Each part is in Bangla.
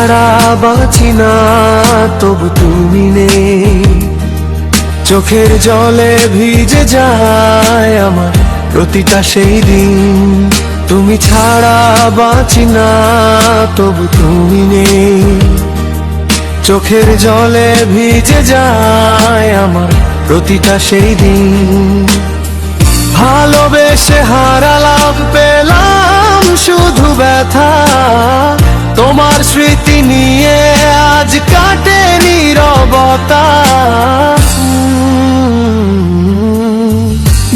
ছাড়া বাঁচি না তবু তুমি নেই, চোখের জলে ভিজে যায় আমার প্রতিটা সেই দিন। তুমি ছাড়া বাঁচি না তবু তুমি নেই, চোখের জলে ভিজে যায় আমার প্রতিটা সেই দিন। ভালোবেসে হারালাম, পেলাম শুধু ব্যথা, তোমার স্মৃতি নিয়ে আজ কাটে নীরবতা।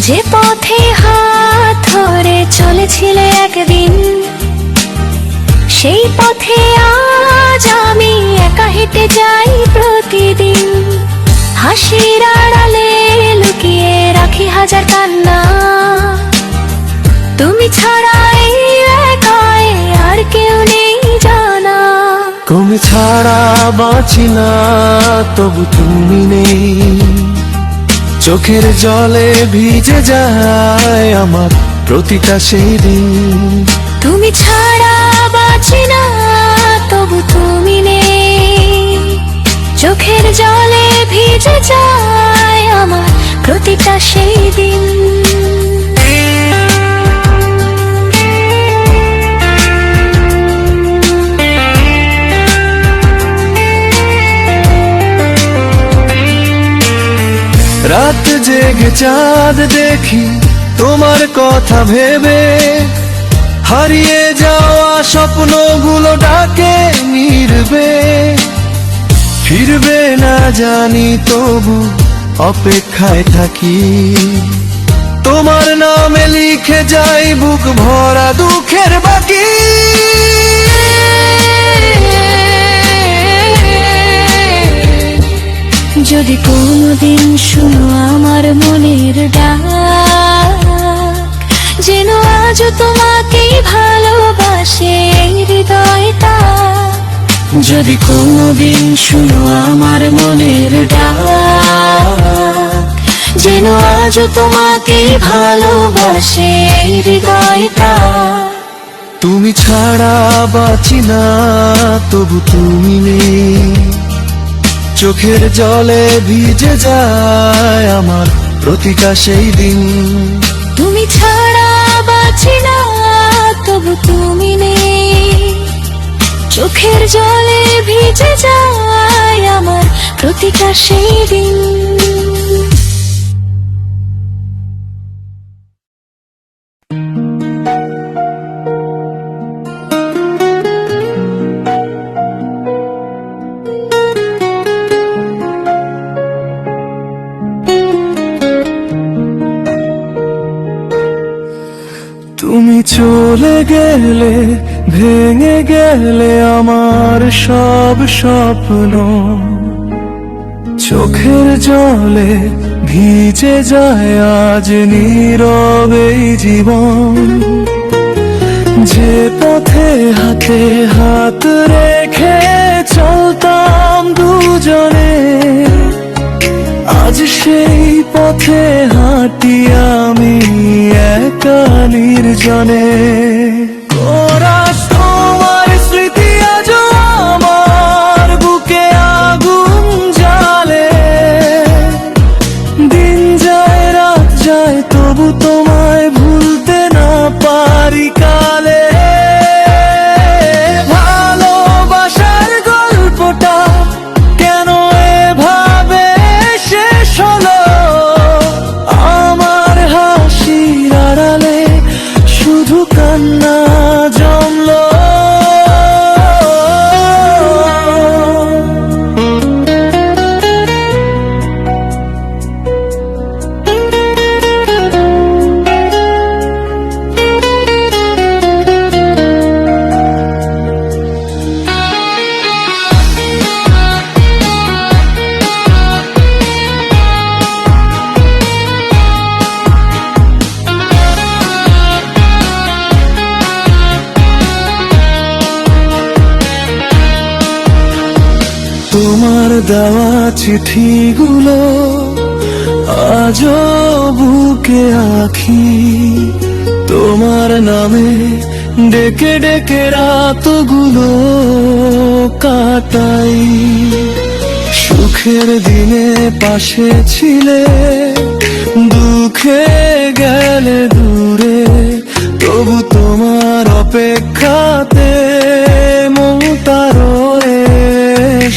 যে পথে হাত ধরে চলেছিলে একদিন, সেই পথে আজ আমি একা হেঁটে যাই প্রতিদিন। হাসির আড়ালে লুকিয়ে রাখি হাজার কান্না, তুমি ছাড়া এই একাই আর কেউ নেই জানা। তুমি ছাড়া বাঁচি না তবু তুমি নেই, চোখের জলে ভিজে যায় আমার প্রতিটা সেই দিন। তুমি ছাড়া বাঁচি না তবু তুমি নেই, চোখের জলে ভিজে যায় আমার প্রতিটা সেই দিন। রাত জেগে চাঁদ দেখি তোমার কথা ভেবে, হারিয়ে যাওয়া স্বপ্নগুলো ডাকে নির্বে। ফিরবে না জানি তবু অপেক্ষায় থাকি, তোমার নামে লিখে যাই বুক ভরা দুঃখের বাকি। যদি কোনদিন শুনো আমার মনের ডাক, যেন আজও তোমাকেই ভালোবাসে এই হৃদয়টা। যদি কোনদিন শুনো আমার মনের ডাক, যেন আজও তোমাকেই ভালোবাসে এই হৃদয়টা। তুমি ছাড়া বাঁচি না তবু তুমি নেই, চোখের জলে ভিজে যায় আমার প্রতিটা সেই দিন। তুমি ছাড়া বাঁচি না তবু তুমি নেই, চোখের জলে ভিজে যায় আমার প্রতিটা সেই দিন। তুমি চলে গেলে ভেঙে গেলে আমার সব স্বপ্ন, চোখের জলে ভিজে যায় আজ নীরবে জীবন। যে পথে হাতে হাত রেখে চলতাম দুজনে, আজ সেই পথে হাঁটি আমি একা নির্জনে। কোরাস তোমার স্মৃতি আজ আমার বুকে আগুন জ্বালে, দিন যায় রাত যায় তবু তোমায় ভুলতে না পারি কালে। ভালোবাসার গল্পটা কেন এভাবে শেষ হলো, আমার হাসির আড়ালে শুধু কান্না জমলো। তোমার দেওয়া চিঠিগুলো আজও বুকে আঁকি, তোমার নামে ডেকে ডেকে রাতগুলো কাটাই। সুখের দিনে পাশে ছিলে, দুঃখে গেলে দূরে, তবু তোমার অপেক্ষাতে মন তাররে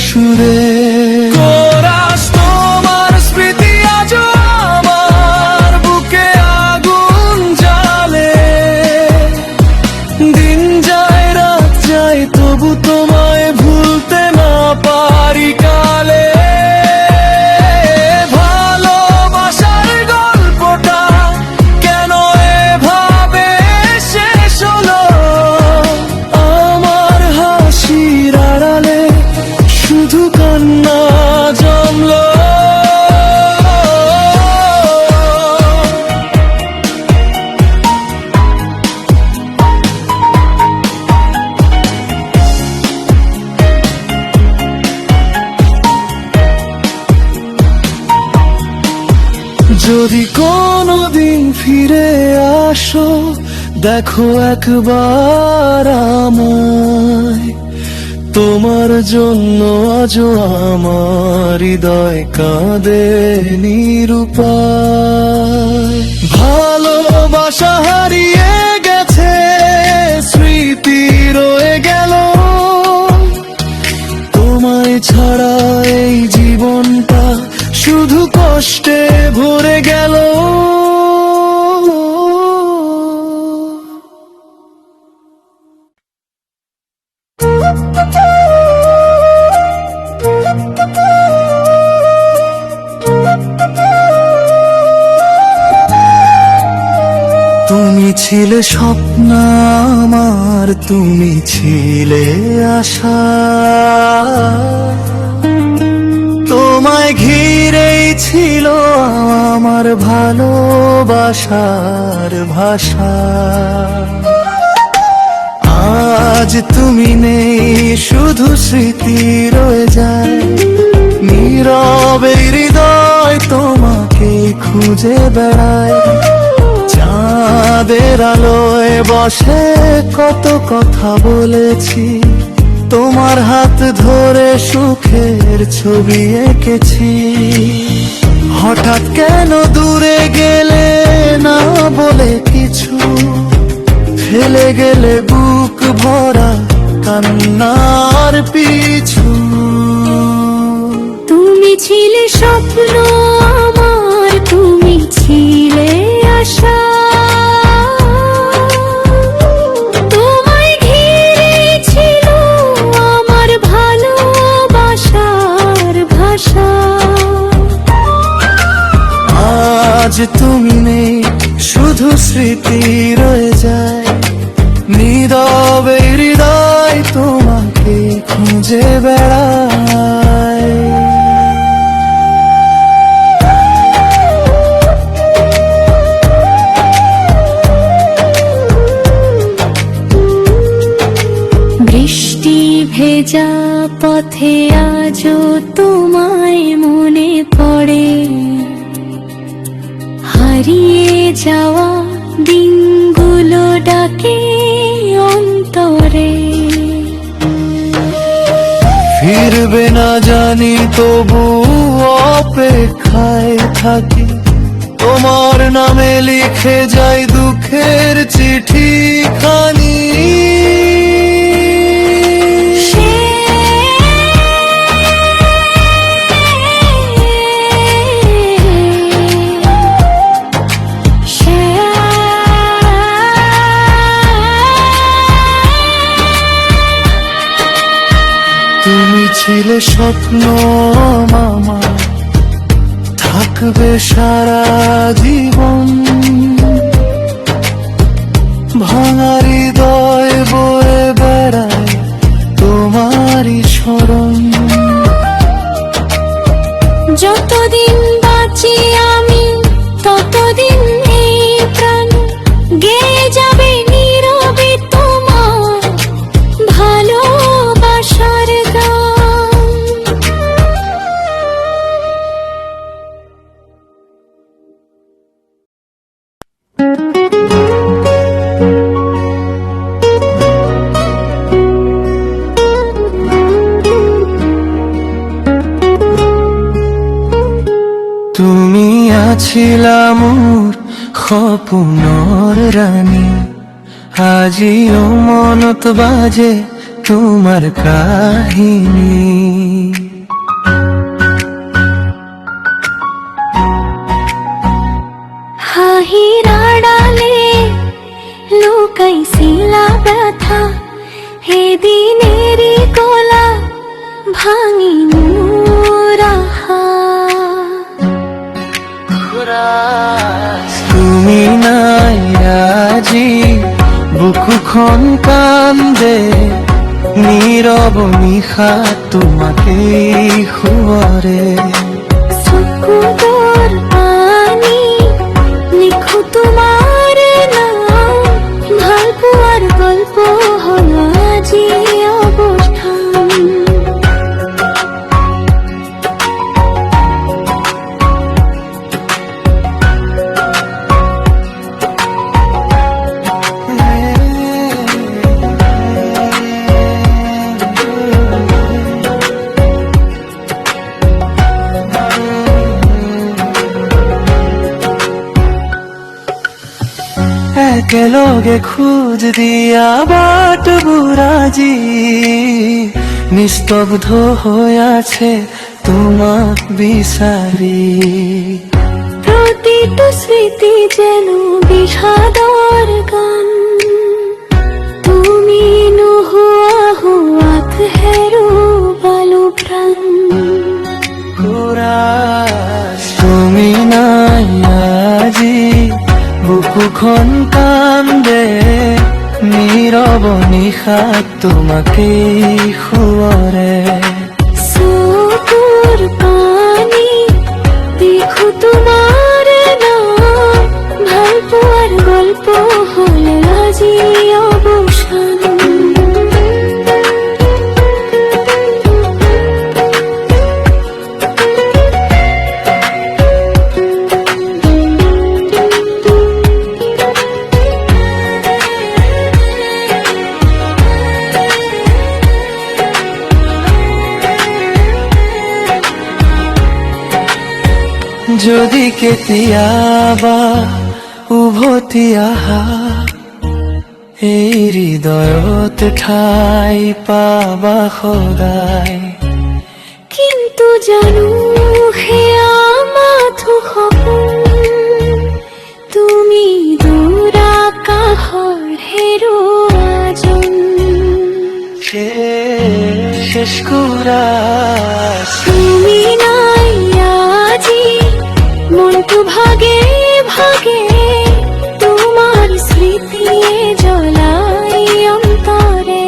সুরে। কোরাস তোমার স্মৃতি আজও আমার বুকে আগুন জ্বালে। দিন যায় রাত যায় তবু তোমায় ভুলতে না পারি কালে। ভালোবাসার গল্পটা কেন এভাবে শেষ হলো? আমার হাসির আড়ালে শুধু কান্না জমলো। যদি কোনোদিন ফিরে আসো, দেখো একবার আমায়। তোমার জন্য আজও আমার হৃদয় কাঁদে নিরুপায়। ভালোবাসা হারিয়ে গেছে, স্মৃতি রয়ে গেল। তোমায় ছাড়া এই জীবনটা শুধু কষ্টে ভরে গেল। তুমি ছিলে স্বপ্ন আমার, তুমি ছিলে আশা। তোমায় ঘিরেই ছিল আমার ভালোবাসার ভাষা। আজ তুমি নেই, শুধু স্মৃতি রয়ে যায়। নীরবে হৃদয় তোমাকে খুঁজে বেড়ায়। চাঁদের আলোয় বসে কত কথা বলেছি, তোমার হাত ধরে সুখের ছবি এঁকেছি। হঠাৎ কেন দূরে গেলে না বলে কিছু, ফেলে গেলে বুক ভরা কান্নার পিছু। তুমি ছিলে স্বপ্ন আমার, তুমি ছিলে আশা। তোমায় ঘিরে ছিল আমার ভালোবাসার ভাষা। আজ তুমি নেই, শুধু স্মৃতি রয়ে যায়। নীরবে হৃদয় তোমাকে খুঁজে বেড়ায়। বৃষ্টি ভেজা পথে আজও তোমায় মনে পড়ে। হারিয়ে যাওয়া দিনগুলো ডাকে অন্তরে। ফিরবে না জানি তবু অপেক্ষায় থাকি। তোমার নামে লিখে যাই দুঃখের চিঠি খানি। তুমি ছিলে স্বপ্ন মামা, থাকবে সারা জীবন। ভাঙা হৃদয় বয়ে বেড়ায় তোমারই স্মরণ। যতদিন বাঁচি আমি ততদিন এই প্রাণ গেয়ে যাবে নীরবে তোমার ভালোবাসার গান। তুমি আছিলা মোৰ সপোনৰ ৰাণী, আজিও মনত বাজে তোমাৰ কাহিনী। হাঁহিৰ আড়ালে লুকাইছিলা ব্যথা, সেদিনেৰি কলা ভাঙি মোৰ আশা। তুমি নাই আজি বুকুখন কান্দে, নীৰৱ নিশা তোমাকেই সোঁৱৰে। চকুৰ পানী লিখো তোমাৰ নাম, ভাল পোৱাৰ গল্প হ'ল আজি অৱসান। একেলগে খোজ দিয়া বাটবোৰ আজি নিস্তব্ধ হৈ আছে তোমাক বিচাৰি। প্ৰতিটো স্মৃতি যেন বিষাদৰ গান, তুমি নোহোৱা হোৱাত হেৰুৱালো প্ৰাণ। তুমি নাই আজি বুকুখন কান্দে, নীৰৱ নিশা তোমাকেই সোঁৱৰে। চকুৰ পানী লিখো তোমাৰ নাম, ভাল পোৱাৰ গল্প হ'ল আজি অৱসান। যদি কেতিয়াবা উভতি আহা, এই হৃদয়ত ঠাই পাবা সদায়। কিন্তু জানো সেয়া মাথো সপোন, তুমি দূৰ আকাশৰ হেৰুৱাজন। শেষ কৰা তুমি নাই আজি মনটো ভাগে ভাগে, তোমাৰ স্মৃতিয়ে জ্বলাই অন্তৰে।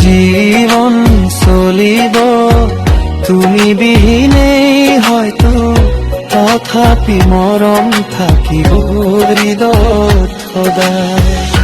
জীবন চলিব তুমি বিহীনেই হয়তো, তথাপি মৰম থাকিব হৃদয়ত সদায়।